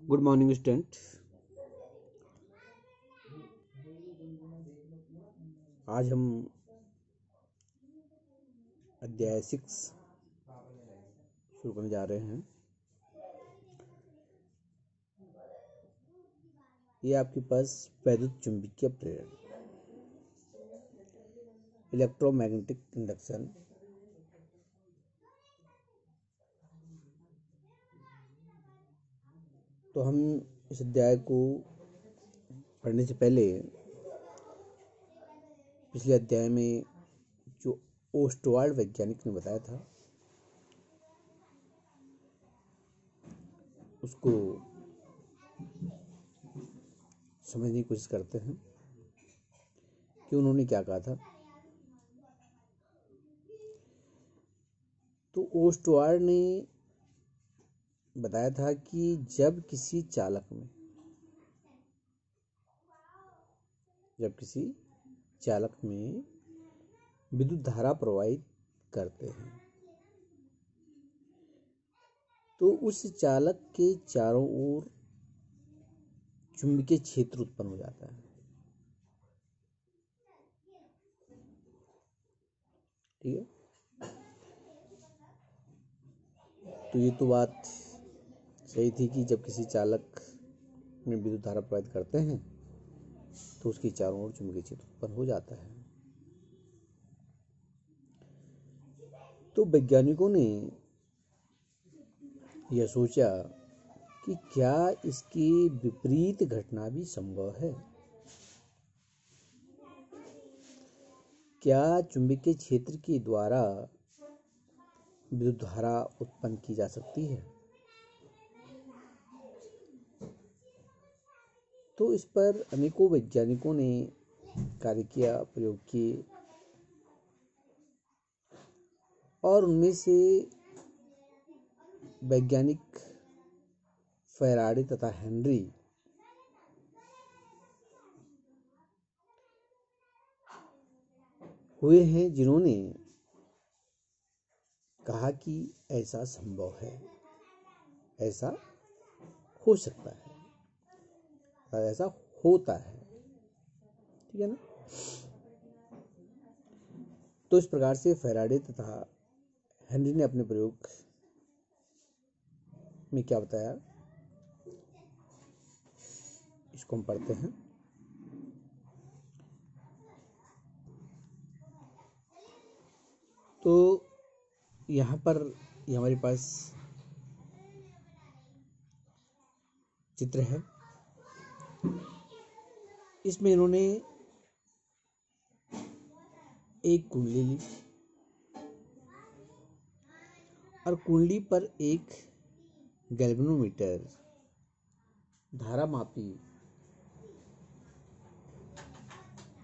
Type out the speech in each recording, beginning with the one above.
Good morning student. आज हम अध्याय 6 शुरू करने जा रहे हैं। ये आपके पास वैद्युत चुंबकीय प्रेरण, इलेक्ट्रोमैग्नेटिक इंडक्शन, तो हम इस अध्याय को पढ़ने से पहले पिछले अध्याय में जो ओस्टवाल्ड वैज्ञानिक ने बताया था उसको समझने की कोशिश करते हैं कि उन्होंने क्या कहा था। तो ओस्टवाल्ड ने बताया था कि जब किसी चालक में विद्युत धारा प्रवाहित करते हैं तो उस चालक के चारों ओर चुंबकीय क्षेत्र उत्पन्न हो जाता है। ठीक है, तो ये तो बात सही थी कि जब किसी चालक में विद्युत धारा प्रवाहित करते हैं तो उसके चारों ओर चुंबकीय क्षेत्र उत्पन्न हो जाता है। तो वैज्ञानिकों ने यह सोचा कि क्या इसके विपरीत घटना भी संभव है। क्या चुंबकीय क्षेत्र के द्वारा विद्युत धारा उत्पन्न की जा सकती है। तो इस पर अनेकों वैज्ञानिकों ने कार्य किया, प्रयोग किए, और उनमें से वैज्ञानिक फैराडे तथा हेनरी हुए हैं जिन्होंने कहा कि ऐसा संभव है, ऐसा हो सकता है, ऐसा होता है। ठीक है ना। तो इस प्रकार से फैराडे तथा हेनरी ने अपने प्रयोग में क्या बताया, इसको हम पढ़ते हैं। तो यहाँ पर हमारे पास चित्र है। इसमें इन्होंने एक कुंडली ली और कुंडली पर एक गैल्वेनोमीटर धारामापी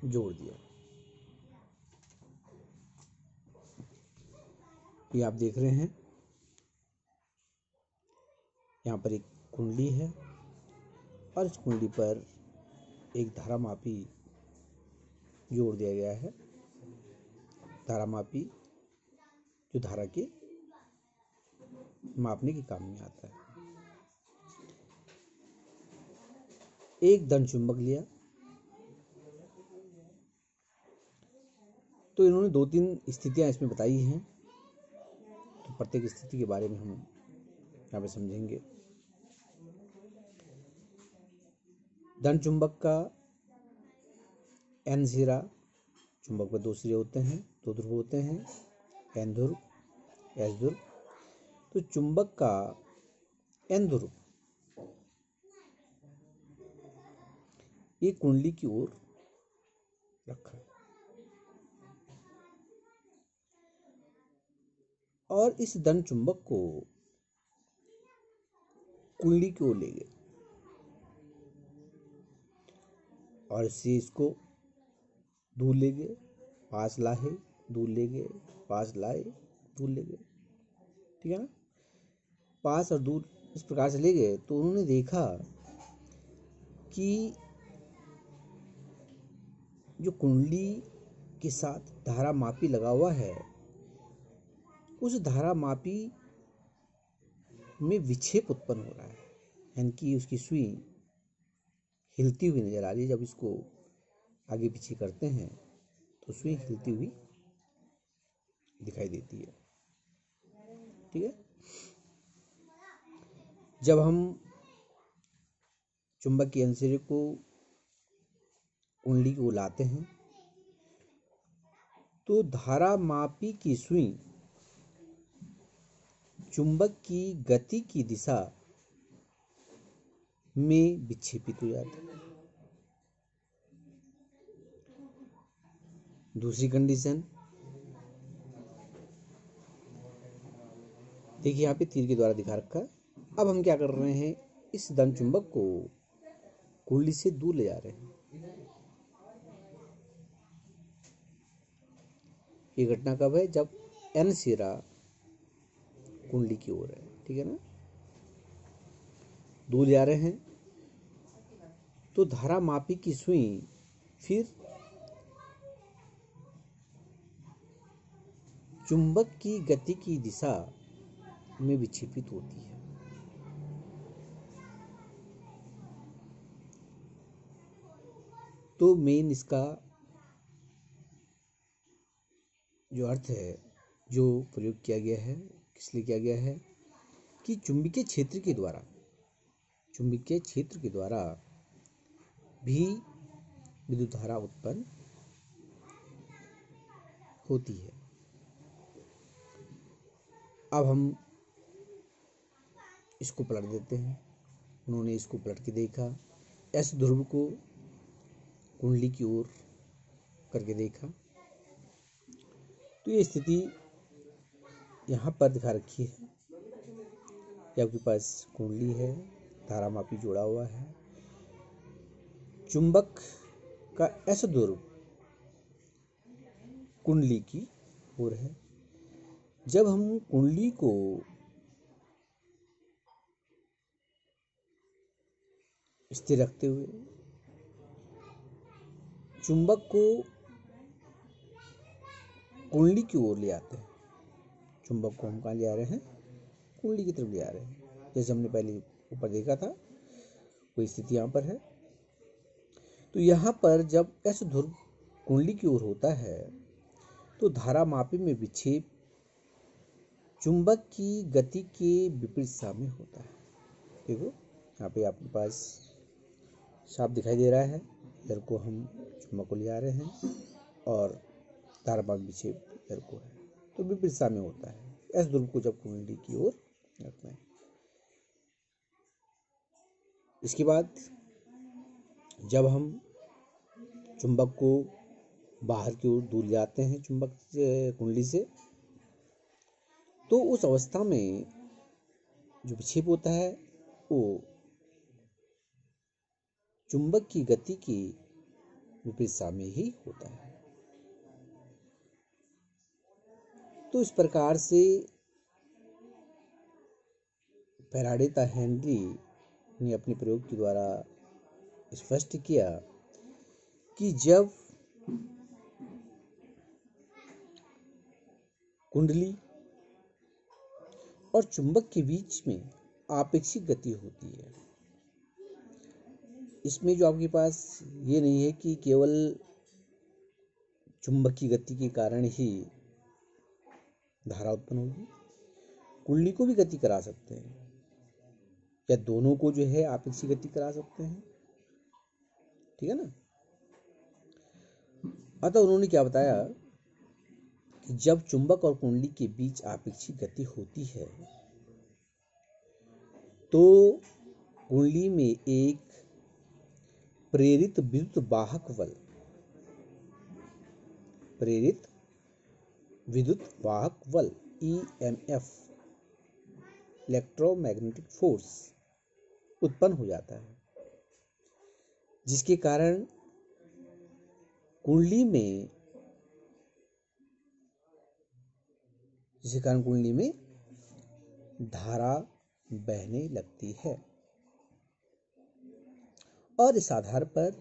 जोड़ दिया। ये आप देख रहे हैं, यहाँ पर एक कुंडली है और इस कुंडली पर एक धारामापी जोड़ दिया गया है। धारामापी जो धारा के मापने के काम में आता है। एक दंड चुंबक लिया। तो इन्होंने 2-3 स्थितियां इसमें बताई हैं, तो प्रत्येक स्थिति के बारे में हम यहाँ पे समझेंगे। दंड चुंबक का N सिरा, चुंबक पर 2 सिरे होते हैं, 2 ध्रुव होते हैं, N ध्रुव, S ध्रुव। तो चुंबक का N ध्रुव ये कुंडली की ओर रखा और इस दंड चुंबक को कुंडली की ओर ले गए और इसको दूर ले गए, पास लाए, दूर ले गए, पास लाए, दूर ले गए। ठीक है ना। पास और दूर इस प्रकार से ले गए तो उन्होंने देखा कि जो कुंडली के साथ धारामापी लगा हुआ है उस धारामापी में विक्षेप उत्पन्न हो रहा है। यानी कि उसकी सुई हिलती हुई नजर आ रही है। जब इसको आगे पीछे करते हैं तो सुई हिलती हुई दिखाई देती है। ठीक है। जब हम चुंबक की अंसिरे को कुंडली को लाते हैं तो धारा मापी की सुई चुंबक की गति की दिशा में विक्षेपित हो जाती है। दूसरी कंडीशन, देखिए यहाँ पे तीर के द्वारा दिखा रखा है। अब हम क्या कर रहे हैं, इस धन चुंबक को कुंडली से दूर ले जा रहे हैं। ये घटना कब है, जब एन सिरा कुंडली की ओर है। ठीक है ना, दूर जा रहे हैं तो धारा मापी की सुई फिर चुंबक की गति की दिशा में विक्षेपित होती है। तो मेन इसका जो अर्थ है, जो प्रयोग किया गया है, किस लिए किया गया है कि चुंबकीय क्षेत्र के द्वारा भी विद्युत धारा उत्पन्न होती है। अब हम इसको पलट देते हैं। उन्होंने इसको पलट के देखा, एस ध्रुव को कुंडली की ओर करके देखा तो ये स्थिति यहाँ पर दिखा रखी है कि आपके पास कुंडली है, धारामापी जोड़ा हुआ है, चुंबक का एस ध्रुव कुंडली की ओर है। जब हम कुंडली को स्थिर रखते हुए चुंबक को कुंडली की ओर ले आते हैं, चुंबक को हम कहाँ ले आ रहे हैं, कुंडली की तरफ ले आ रहे हैं। जैसे हमने पहले ऊपर देखा था, कोई स्थिति यहाँ पर है। तो यहाँ पर जब एस ध्रुव कुंडली की ओर होता है तो धारा मापी में विक्षेप चुंबक की गति के विपरीत दिशा में होता है। देखो यहाँ पे आपके पास साफ दिखाई दे रहा है, इधर को हम चुंबक को ले आ रहे हैं और धारा मापी विक्षेप इधर को है, तो विपरीत दिशा में होता है एस ध्रुव को जब कुंडली की ओर रखते हैं। इसके बाद जब हम चुंबक को बाहर की ओर दूर जाते हैं चुंबक से, कुंडली से, तो उस अवस्था में जो विक्षेप होता है वो चुंबक की गति की विपरीत दिशा में ही होता है। तो इस प्रकार से फैराडे द हेनरी ने अपने प्रयोग के द्वारा स्पष्ट किया कि जब कुंडली और चुंबक के बीच में आपेक्षिक गति होती है, इसमें जो आपके पास ये नहीं है कि केवल चुंबक की गति के कारण ही धारा उत्पन्न होगी, कुंडली को भी गति करा सकते हैं या दोनों को जो है आपेक्षिक गति करा सकते हैं। ठीक है ना। अतः उन्होंने क्या बताया कि जब चुंबक और कुंडली के बीच आपेक्षिक गति होती है तो कुंडली में एक प्रेरित विद्युत वाहक बल EMF, इलेक्ट्रोमैग्नेटिक फोर्स उत्पन्न हो जाता है, जिसके कारण कुंडली में धारा बहने लगती है। और इस आधार पर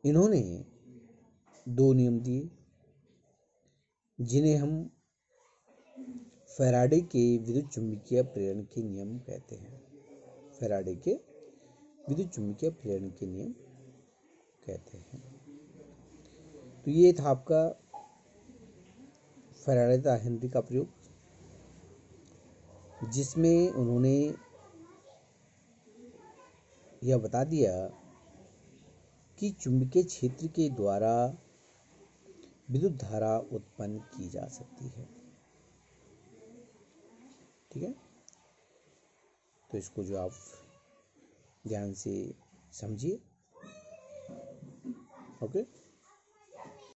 इन्होंने दो नियम दिए। जिन्हें हम फैराडे के विद्युत चुम्बकीय प्रेरण के नियम कहते हैं। फैराडे के विद्युत चुम्बकीय प्रेरण के नियम कहते हैं। तो ये था आपका फैराडे द हेनरी का प्रयोग, जिसमें उन्होंने यह बता दिया कि चुंबकीय क्षेत्र के द्वारा विद्युत धारा उत्पन्न की जा सकती है। ठीक है, तो इसको जो आप ध्यान से समझिए। ओके।